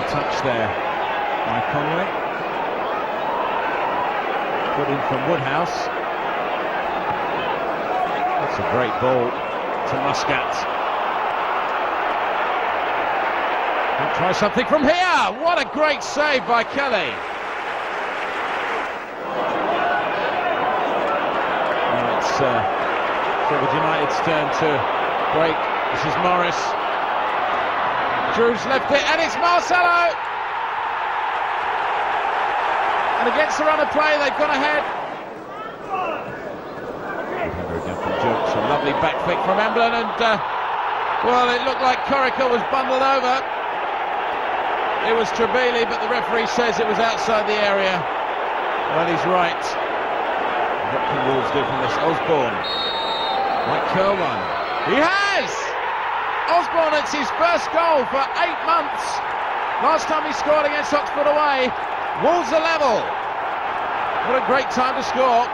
touch there by Conway. Put in from Woodhouse. That's a great ball to Muscat. He'll try something from here. What a great save by Kelly. Now it's Sheffield United's turn to break. This is Morris. Drew's left it, and it's Marcelo. And against the run of play, they've gone ahead. Again from Jukes, a lovely back flick from Emblem, and well, it looked like Corica was bundled over. It was Trebili, but the referee says it was outside the area. Well, he's right. What can Wolves do from this? Osborne might curl one. He has! Osborne, it's his first goal for 8 months. Last time he scored against Oxford away. Wolves are level. What a great time to score.